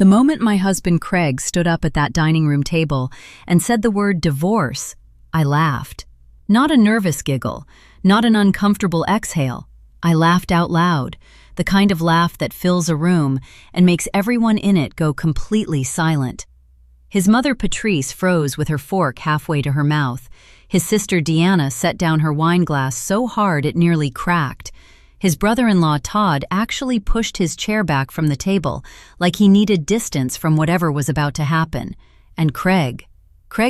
The moment my husband Craig stood up at that dining room table and said the word divorce, I laughed. Not a nervous giggle, not an uncomfortable exhale. I laughed out loud, the kind of laugh that fills a room and makes everyone in it go completely silent. His mother Patrice froze with her fork halfway to her mouth. His sister Deanna set down her wine glass so hard it nearly cracked. His brother-in-law Todd actually pushed his chair back from the table, like he needed distance from whatever was about to happen. And Craig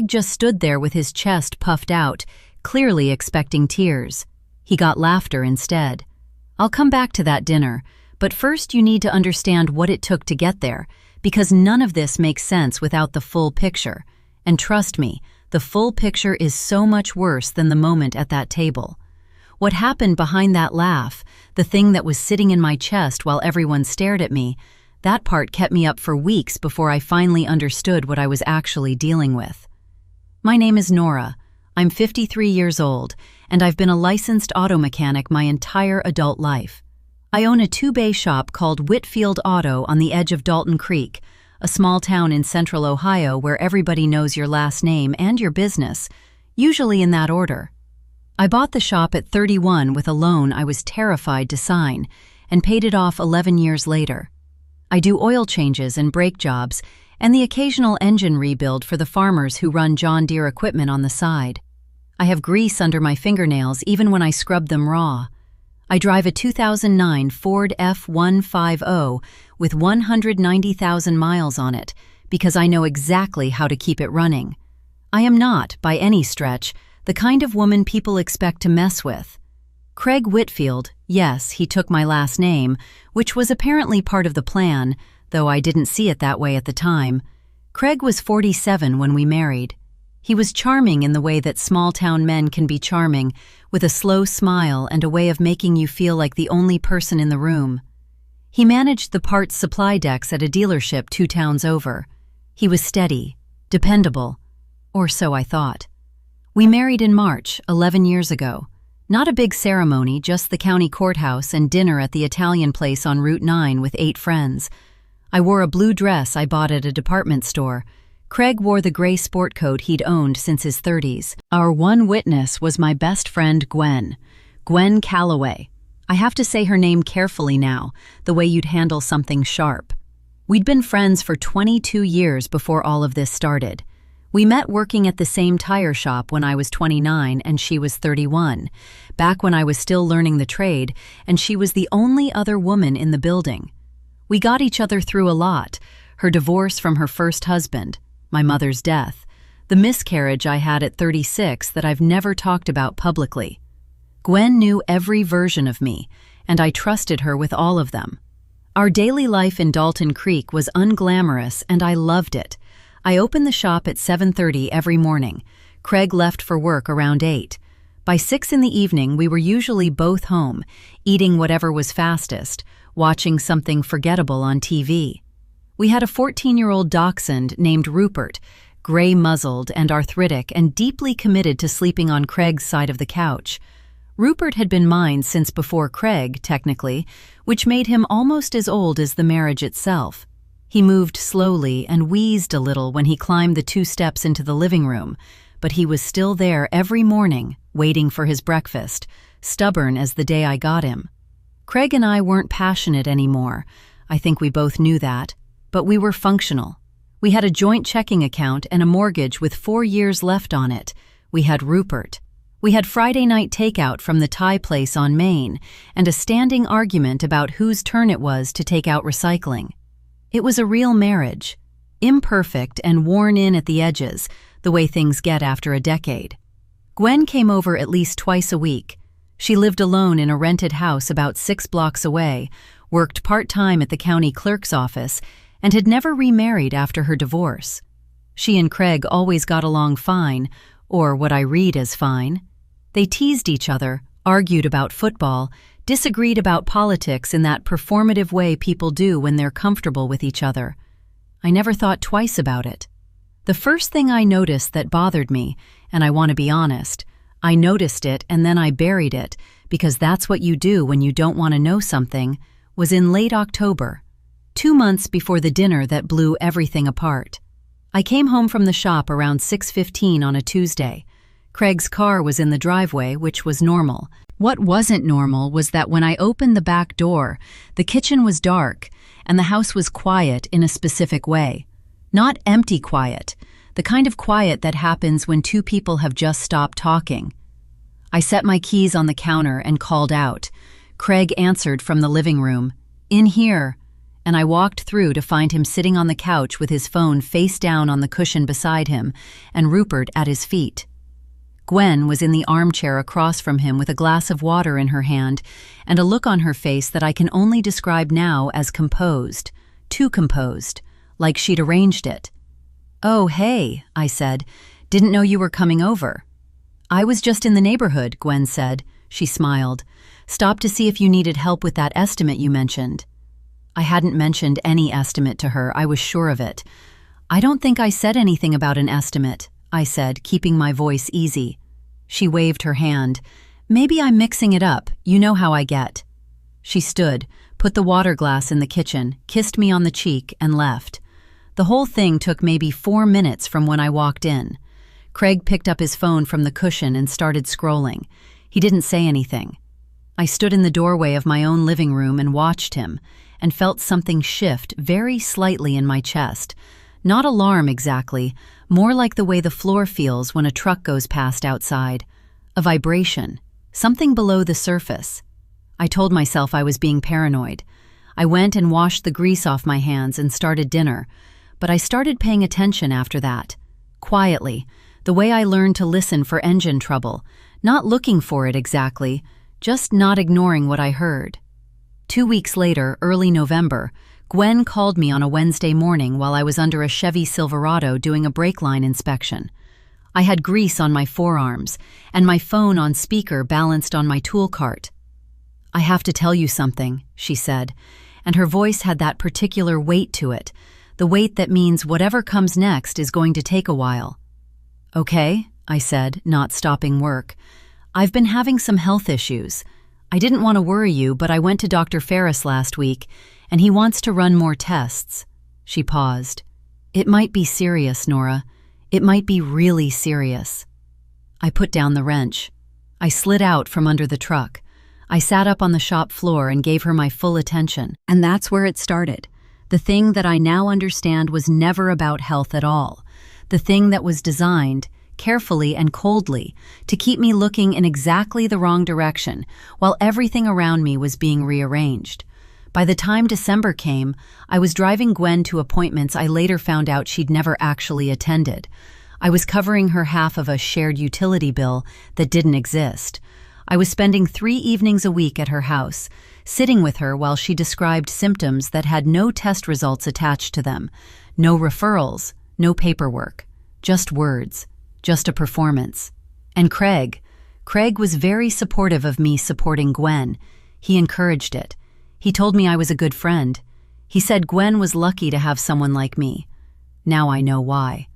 just stood there with his chest puffed out, clearly expecting tears. He got laughter instead. I'll come back to that dinner, but first you need to understand what it took to get there, because none of this makes sense without the full picture. And trust me, the full picture is so much worse than the moment at that table. What happened behind that laugh, the thing that was sitting in my chest while everyone stared at me, that part kept me up for weeks before I finally understood what I was actually dealing with. My name is Nora. I'm 53 years old, and I've been a licensed auto mechanic my entire adult life. I own a two-bay shop called Whitfield Auto on the edge of Dalton Creek, a small town in central Ohio where everybody knows your last name and your business, usually in that order. I bought the shop at 31 with a loan I was terrified to sign, and paid it off 11 years later. I do oil changes and brake jobs, and the occasional engine rebuild for the farmers who run John Deere equipment on the side. I have grease under my fingernails even when I scrub them raw. I drive a 2009 Ford F-150 with 190,000 miles on it because I know exactly how to keep it running. I am not, by any stretch, the kind of woman people expect to mess with. Craig Whitfield, yes, he took my last name, which was apparently part of the plan, though I didn't see it that way at the time. Craig was 47 when we married. He was charming in the way that small-town men can be charming, with a slow smile and a way of making you feel like the only person in the room. He managed the parts supply decks at a dealership 2 towns over. He was steady, dependable, or so I thought. We married in March, 11 years ago. Not a big ceremony, just the county courthouse and dinner at the Italian place on Route 9 with 8 friends. I wore a blue dress I bought at a department store. Craig wore the gray sport coat he'd owned since his 30s. Our one witness was my best friend Gwen Calloway. I have to say her name carefully now, the way you'd handle something sharp. We'd been friends for 22 years before all of this started. We met working at the same tire shop when I was 29 and she was 31, back when I was still learning the trade, and she was the only other woman in the building. We got each other through a lot: her divorce from her first husband, my mother's death, the miscarriage I had at 36 that I've never talked about publicly. Gwen knew every version of me, and I trusted her with all of them. Our daily life in Dalton Creek was unglamorous, and I loved it. I opened the shop at 7:30 every morning. Craig left for work around 8. By 6 in the evening, we were usually both home, eating whatever was fastest, watching something forgettable on TV. We had a 14-year-old dachshund named Rupert, gray-muzzled and arthritic and deeply committed to sleeping on Craig's side of the couch. Rupert had been mine since before Craig, technically, which made him almost as old as the marriage itself. He moved slowly and wheezed a little when he climbed the 2 steps into the living room, but he was still there every morning, waiting for his breakfast, stubborn as the day I got him. Craig and I weren't passionate anymore. I think we both knew that, but we were functional. We had a joint checking account and a mortgage with 4 years left on it. We had Rupert. We had Friday night takeout from the Thai place on Main, and a standing argument about whose turn it was to take out recycling. It was a real marriage, imperfect and worn in at the edges, the way things get after a decade. Gwen came over at least twice a week. She lived alone in a rented house about 6 blocks away, worked part-time at the county clerk's office, and had never remarried after her divorce. She and Craig always got along fine, or what I read as fine. They teased each other, argued about football, disagreed about politics in that performative way people do when they're comfortable with each other. I never thought twice about it. The first thing I noticed that bothered me, and I want to be honest, I noticed it and then I buried it, because that's what you do when you don't want to know something, was in late October. 2 months before the dinner that blew everything apart. I came home from the shop around 6:15 on a Tuesday. Craig's car was in the driveway, which was normal. What wasn't normal was that when I opened the back door, the kitchen was dark, and the house was quiet in a specific way. Not empty quiet, the kind of quiet that happens when two people have just stopped talking. I set my keys on the counter and called out. Craig answered from the living room, "In here," and I walked through to find him sitting on the couch with his phone face down on the cushion beside him and Rupert at his feet. Gwen was in the armchair across from him with a glass of water in her hand and a look on her face that I can only describe now as composed, too composed, like she'd arranged it. "Oh, hey," I said. "Didn't know you were coming over." "I was just in the neighborhood," Gwen said. She smiled. "Stopped to see if you needed help with that estimate you mentioned." I hadn't mentioned any estimate to her, I was sure of it. "I don't think I said anything about an estimate," I said, keeping my voice easy. She waved her hand. "Maybe I'm mixing it up, you know how I get." She stood, put the water glass in the kitchen, kissed me on the cheek, and left. The whole thing took maybe 4 minutes from when I walked in. Craig picked up his phone from the cushion and started scrolling. He didn't say anything. I stood in the doorway of my own living room and watched him, and felt something shift very slightly in my chest. Not alarm exactly, more like the way the floor feels when a truck goes past outside. A vibration, something below the surface. I told myself I was being paranoid. I went and washed the grease off my hands and started dinner, but I started paying attention after that. Quietly, the way I learned to listen for engine trouble, not looking for it exactly, just not ignoring what I heard. 2 weeks later, early November, Gwen called me on a Wednesday morning while I was under a Chevy Silverado doing a brake line inspection. I had grease on my forearms, and my phone on speaker balanced on my tool cart. "I have to tell you something," she said, and her voice had that particular weight to it, the weight that means whatever comes next is going to take a while. "Okay," I said, not stopping work. "I've been having some health issues. I didn't want to worry you, but I went to Dr. Ferris last week, and he wants to run more tests." She paused. "It might be serious, Nora. It might be really serious." I put down the wrench. I slid out from under the truck. I sat up on the shop floor and gave her my full attention. And that's where it started. The thing that I now understand was never about health at all. The thing that was designed, carefully and coldly, to keep me looking in exactly the wrong direction while everything around me was being rearranged. By the time December came, I was driving Gwen to appointments I later found out she'd never actually attended. I was covering her half of a shared utility bill that didn't exist. I was spending 3 evenings a week at her house, sitting with her while she described symptoms that had no test results attached to them, no referrals, no paperwork, just words. Just a performance. And Craig was very supportive of me supporting Gwen. He encouraged it. He told me I was a good friend. He said Gwen was lucky to have someone like me. Now I know why.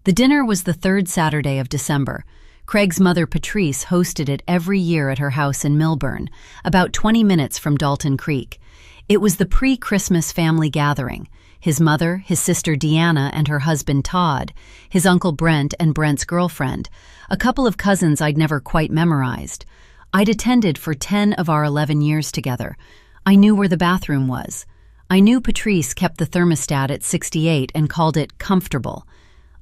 The dinner was the 3rd Saturday of December. Craig's mother Patrice hosted it every year at her house in Millburn, about 20 minutes from Dalton Creek. It was the pre-Christmas family gathering. His mother, his sister Deanna and her husband Todd, his uncle Brent and Brent's girlfriend, a couple of cousins I'd never quite memorized. I'd attended for 10 of our 11 years together. I knew where the bathroom was. I knew Patrice kept the thermostat at 68 and called it comfortable.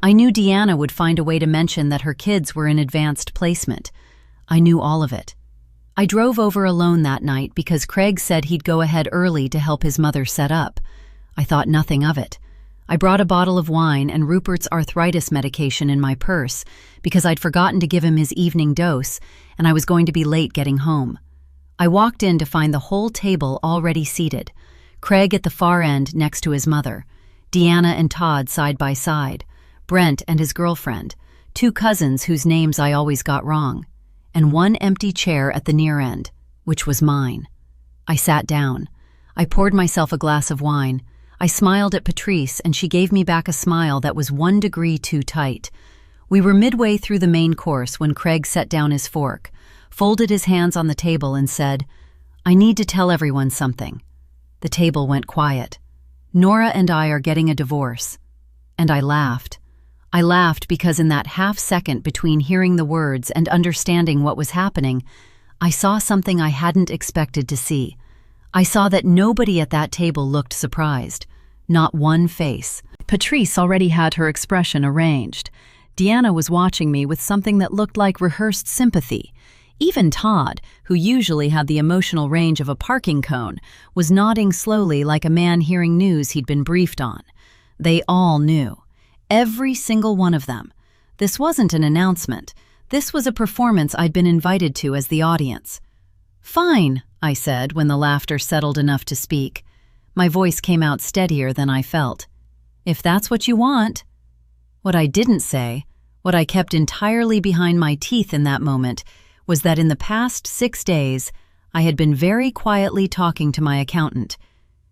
I knew Deanna would find a way to mention that her kids were in advanced placement. I knew all of it. I drove over alone that night because Craig said he'd go ahead early to help his mother set up. I thought nothing of it. I brought a bottle of wine and Rupert's arthritis medication in my purse because I'd forgotten to give him his evening dose and I was going to be late getting home. I walked in to find the whole table already seated. Craig at the far end next to his mother, Deanna and Todd side by side, Brent and his girlfriend, 2 cousins whose names I always got wrong, and 1 empty chair at the near end, which was mine. I sat down. I poured myself a glass of wine. I smiled at Patrice, and she gave me back a smile that was 1 degree too tight. We were midway through the main course when Craig set down his fork, folded his hands on the table and said, "I need to tell everyone something." The table went quiet. Nora and I are getting a divorce." And I laughed. I laughed because in that half second between hearing the words and understanding what was happening, I saw something I hadn't expected to see. I saw that nobody at that table looked surprised. Not one face. Patrice already had her expression arranged. Deanna was watching me with something that looked like rehearsed sympathy. Even Todd, who usually had the emotional range of a parking cone, was nodding slowly like a man hearing news he'd been briefed on. They all knew. Every single one of them. This wasn't an announcement. This was a performance I'd been invited to as the audience. "Fine," I said when the laughter settled enough to speak. My voice came out steadier than I felt. "If that's what you want." What I didn't say, what I kept entirely behind my teeth in that moment, was that in the past 6 days, I had been very quietly talking to my accountant.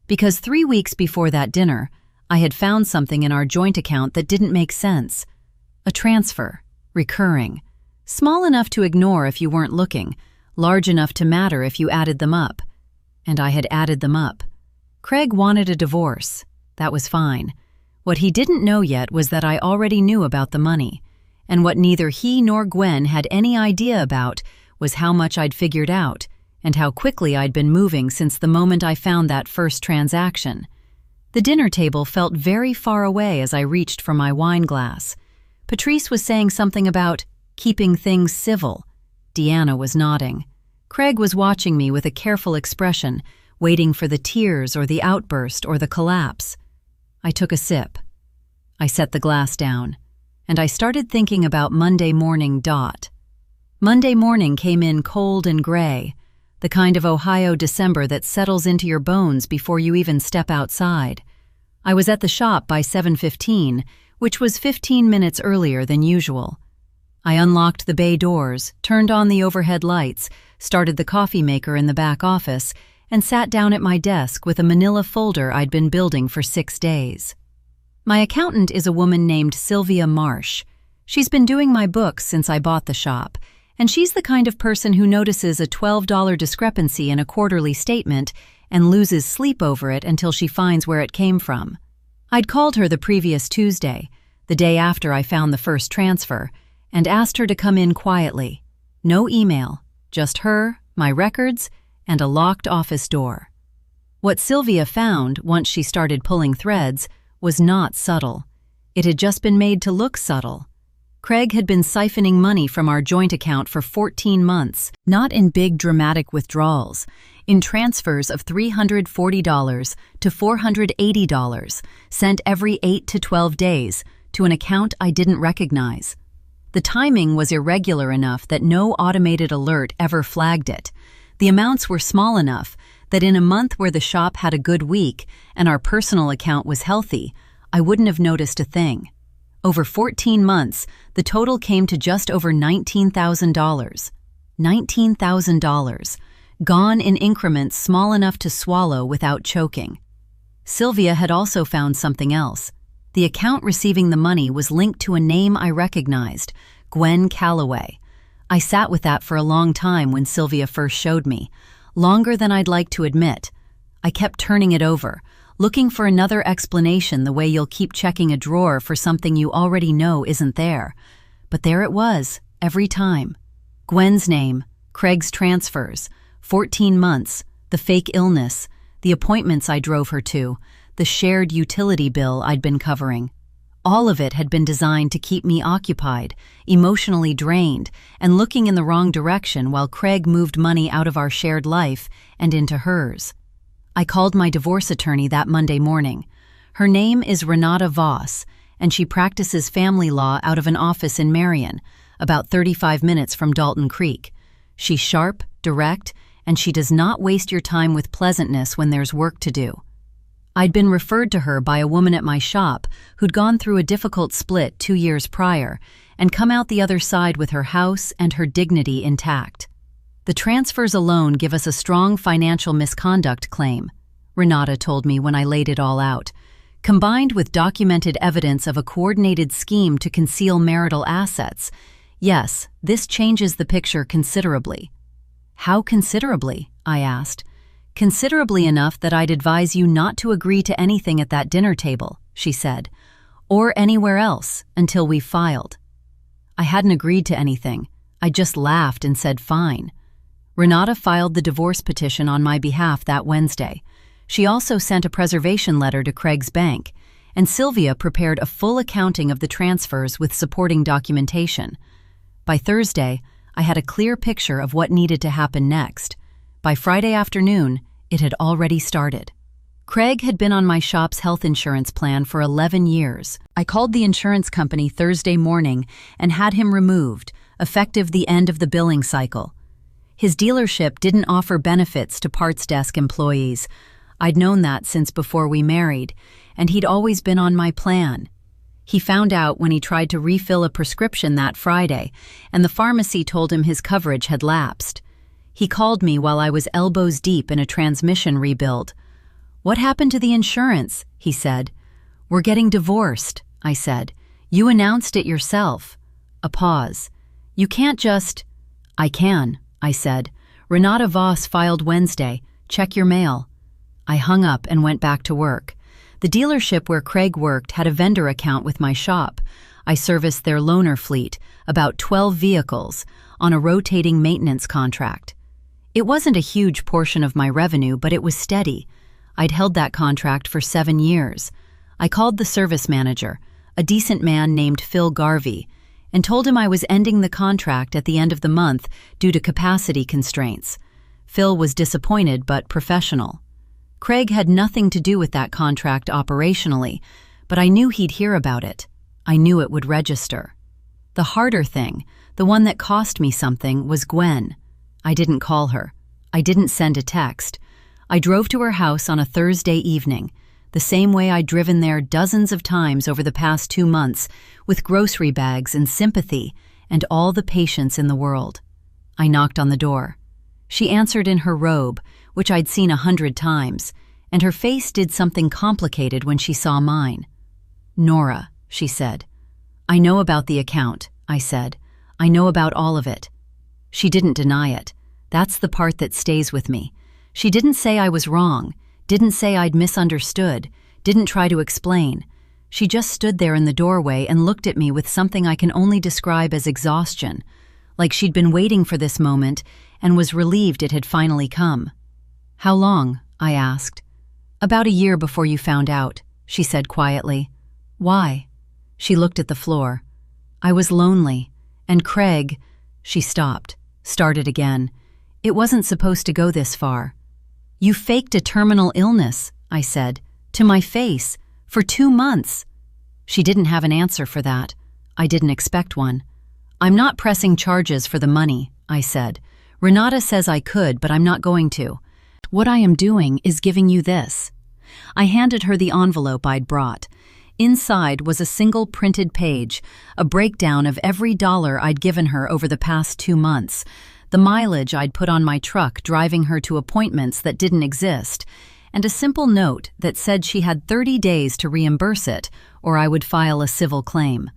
Because 3 weeks before that dinner, I had found something in our joint account that didn't make sense. A transfer, recurring, small enough to ignore if you weren't looking, large enough to matter if you added them up. And I had added them up. Craig wanted a divorce. That was fine. What he didn't know yet was that I already knew about the money. And what neither he nor Gwen had any idea about was how much I'd figured out and how quickly I'd been moving since the moment I found that first transaction. The dinner table felt very far away as I reached for my wine glass. Patrice was saying something about keeping things civil. Deanna was nodding. Craig was watching me with a careful expression, waiting for the tears or the outburst or the collapse. I took a sip. I set the glass down, and I started thinking about Monday morning. Monday morning came in cold and gray, the kind of Ohio December that settles into your bones before you even step outside. I was at the shop by 7:15, which was 15 minutes earlier than usual. I unlocked the bay doors, turned on the overhead lights, started the coffee maker in the back office, and sat down at my desk with a manila folder I'd been building for 6 days. My accountant is a woman named Sylvia Marsh. She's been doing my books since I bought the shop, and she's the kind of person who notices a $12 discrepancy in a quarterly statement and loses sleep over it until she finds where it came from. I'd called her the previous Tuesday, the day after I found the first transfer, and asked her to come in quietly. No email, just her, my records, and a locked office door. What Sylvia found, once she started pulling threads, was not subtle. It had just been made to look subtle. Craig had been siphoning money from our joint account for 14 months, not in big dramatic withdrawals, in transfers of $340 to $480, sent every 8 to 12 days, to an account I didn't recognize. The timing was irregular enough that no automated alert ever flagged it. The amounts were small enough that in a month where the shop had a good week and our personal account was healthy, I wouldn't have noticed a thing. Over 14 months, the total came to just over $19,000. $19,000, gone in increments small enough to swallow without choking. Sylvia had also found something else. The account receiving the money was linked to a name I recognized, Gwen Calloway. I sat with that for a long time when Sylvia first showed me, longer than I'd like to admit. I kept turning it over, looking for another explanation the way you'll keep checking a drawer for something you already know isn't there. But there it was, every time. Gwen's name, Craig's transfers, 14 months, the fake illness, the appointments I drove her to, the shared utility bill I'd been covering. All of it had been designed to keep me occupied, emotionally drained, and looking in the wrong direction while Craig moved money out of our shared life and into hers. I called my divorce attorney that Monday morning. Her name is Renata Voss, and she practices family law out of an office in Marion, about 35 minutes from Dalton Creek. She's sharp, direct, and she does not waste your time with pleasantness when there's work to do. I'd been referred to her by a woman at my shop who'd gone through a difficult split 2 years prior and come out the other side with her house and her dignity intact. The transfers alone give us a strong financial misconduct claim, Renata told me when I laid it all out, combined with documented evidence of a coordinated scheme to conceal marital assets. Yes, this changes the picture considerably. How considerably? I asked. Considerably enough that I'd advise you not to agree to anything at that dinner table, she said, or anywhere else until we've filed. I hadn't agreed to anything. I just laughed and said fine. Renata filed the divorce petition on my behalf that Wednesday. She also sent a preservation letter to Craig's bank, and Sylvia prepared a full accounting of the transfers with supporting documentation. By Thursday, I had a clear picture of what needed to happen next. By Friday afternoon, it had already started. Craig had been on my shop's health insurance plan for 11 years. I called the insurance company Thursday morning and had him removed, effective the end of the billing cycle. His dealership didn't offer benefits to parts desk employees. I'd known that since before we married, and he'd always been on my plan. He found out when he tried to refill a prescription that Friday, and the pharmacy told him his coverage had lapsed. He called me while I was elbows deep in a transmission rebuild. "What happened to the insurance?" he said. "We're getting divorced," I said. "You announced it yourself." A pause. "You can't just—" "I can," I said. "Renata Voss filed Wednesday. Check your mail." I hung up and went back to work. The dealership where Craig worked had a vendor account with my shop. I serviced their loaner fleet, about 12 vehicles, on a rotating maintenance contract. It wasn't a huge portion of my revenue, but it was steady. I'd held that contract for 7 years. I called the service manager, a decent man named Phil Garvey, and told him I was ending the contract at the end of the month due to capacity constraints. Phil was disappointed but professional. Craig had nothing to do with that contract operationally, but I knew he'd hear about it. I knew it would register. The harder thing, the one that cost me something, was Gwen. I didn't call her. I didn't send a text. I drove to her house on a Thursday evening, the same way I'd driven there dozens of times over the past 2 months, with grocery bags and sympathy and all the patience in the world. I knocked on the door. She answered in her robe, which I'd seen 100 times, and her face did something complicated when she saw mine. "Nora," she said. "I know about the account," I said. "I know about all of it." She didn't deny it. That's the part that stays with me. She didn't say I was wrong, didn't say I'd misunderstood, didn't try to explain. She just stood there in the doorway and looked at me with something I can only describe as exhaustion, like she'd been waiting for this moment and was relieved it had finally come. "How long?" I asked. "About a year before you found out," she said quietly. "Why?" She looked at the floor. "I was lonely, and Craig—" She stopped, started again. "It wasn't supposed to go this far." "You faked a terminal illness," I said, to my face, for 2 months. She didn't have an answer for that. I didn't expect one. "I'm not pressing charges for the money," I said. "Renata says I could, but I'm not going to. What I am doing is giving you this." I handed her the envelope I'd brought. Inside was a single printed page, a breakdown of every dollar I'd given her over the past 2 months, the mileage I'd put on my truck driving her to appointments that didn't exist, and a simple note that said she had 30 days to reimburse it, or I would file a civil claim.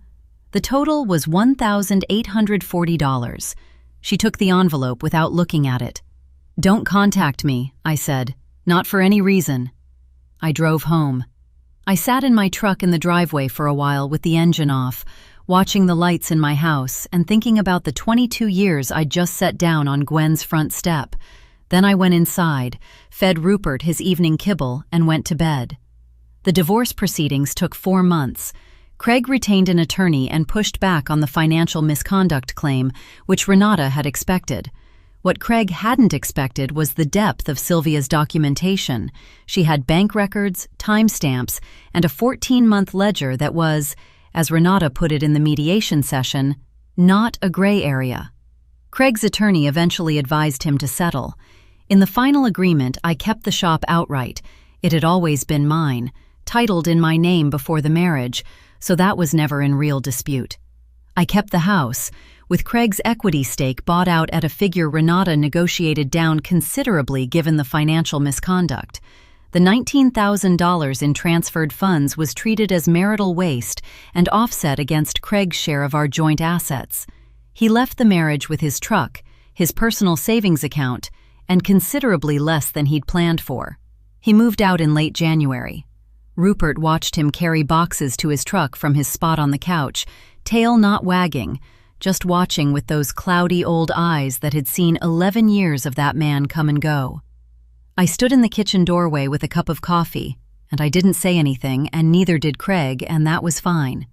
The total was $1,840. She took the envelope without looking at it. "Don't contact me," I said. "Not for any reason." I drove home. I sat in my truck in the driveway for a while with the engine off, watching the lights in my house and thinking about the 22 years I'd just set down on Gwen's front step. Then I went inside, fed Rupert his evening kibble, and went to bed. The divorce proceedings took 4 months. Craig retained an attorney and pushed back on the financial misconduct claim, which Renata had expected. What Craig hadn't expected was the depth of Sylvia's documentation. She had bank records, timestamps, and a 14-month ledger that was, as Renata put it in the mediation session, not a gray area. Craig's attorney eventually advised him to settle. In the final agreement, I kept the shop outright. It had always been mine, titled in my name before the marriage, so that was never in real dispute. I kept the house, with Craig's equity stake bought out at a figure Renata negotiated down considerably given the financial misconduct. The $19,000 in transferred funds was treated as marital waste and offset against Craig's share of our joint assets. He left the marriage with his truck, his personal savings account, and considerably less than he'd planned for. He moved out in late January. Rupert watched him carry boxes to his truck from his spot on the couch, tail not wagging, just watching with those cloudy old eyes that had seen 11 years of that man come and go. I stood in the kitchen doorway with a cup of coffee, and I didn't say anything, and neither did Craig, and that was fine.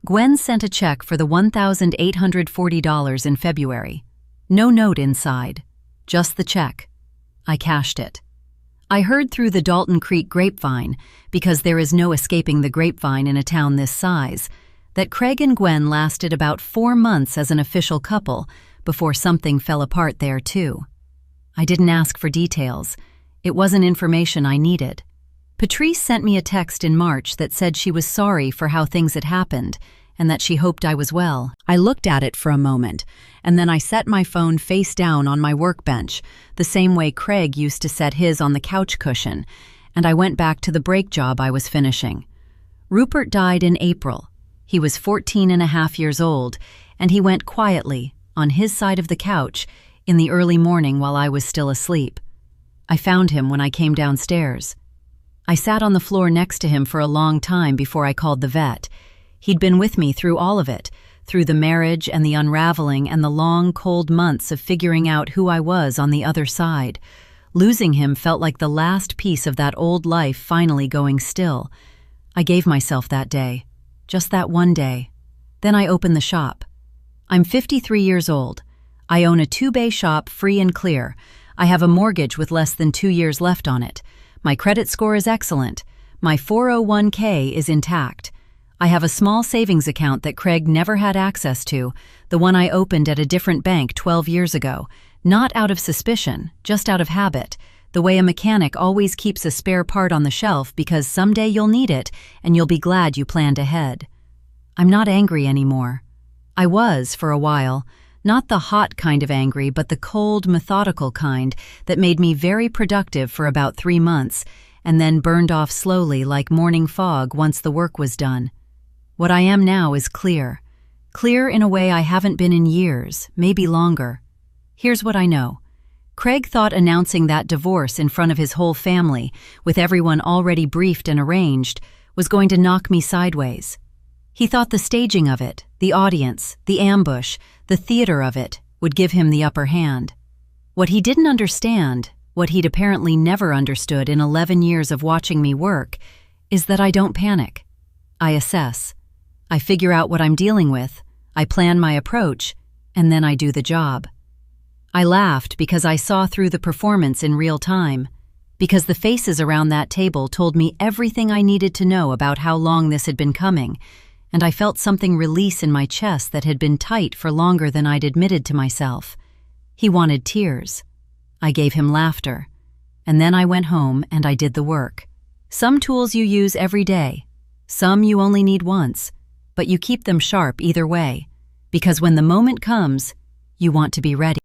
Gwen sent a check for the $1,840 in February. No note inside, just the check. I cashed it. I heard through the Dalton Creek grapevine, because there is no escaping the grapevine in a town this size, that Craig and Gwen lasted about 4 months as an official couple before something fell apart there too. I didn't ask for details. It wasn't information I needed. Patrice sent me a text in March that said she was sorry for how things had happened and that she hoped I was well. I looked at it for a moment, and then I set my phone face down on my workbench, the same way Craig used to set his on the couch cushion, and I went back to the brake job I was finishing. Rupert died in April. He was 14.5 years old, and he went quietly, on his side of the couch, in the early morning while I was still asleep. I found him when I came downstairs. I sat on the floor next to him for a long time before I called the vet. He'd been with me through all of it, through the marriage and the unraveling and the long, cold months of figuring out who I was on the other side. Losing him felt like the last piece of that old life finally going still. I gave myself that day. Just that one day. Then I opened the shop. I'm 53 years old. I own a 2-bay shop free and clear. I have a mortgage with less than 2 years left on it. My credit score is excellent. My 401k is intact. I have a small savings account that Craig never had access to, the one I opened at a different bank 12 years ago. Not out of suspicion, just out of habit, the way a mechanic always keeps a spare part on the shelf because someday you'll need it and you'll be glad you planned ahead. I'm not angry anymore. I was for a while, not the hot kind of angry, but the cold, methodical kind that made me very productive for about 3 months and then burned off slowly like morning fog once the work was done. What I am now is clear. Clear in a way I haven't been in years, maybe longer. Here's what I know. Craig thought announcing that divorce in front of his whole family, with everyone already briefed and arranged, was going to knock me sideways. He thought the staging of it, the audience, the ambush, the theater of it, would give him the upper hand. What he didn't understand, what he'd apparently never understood in 11 years of watching me work, is that I don't panic. I assess. I figure out what I'm dealing with, I plan my approach, and then I do the job. I laughed because I saw through the performance in real time, because the faces around that table told me everything I needed to know about how long this had been coming, and I felt something release in my chest that had been tight for longer than I'd admitted to myself. He wanted tears. I gave him laughter. And then I went home and I did the work. Some tools you use every day. Some you only need once, but you keep them sharp either way, because when the moment comes, you want to be ready.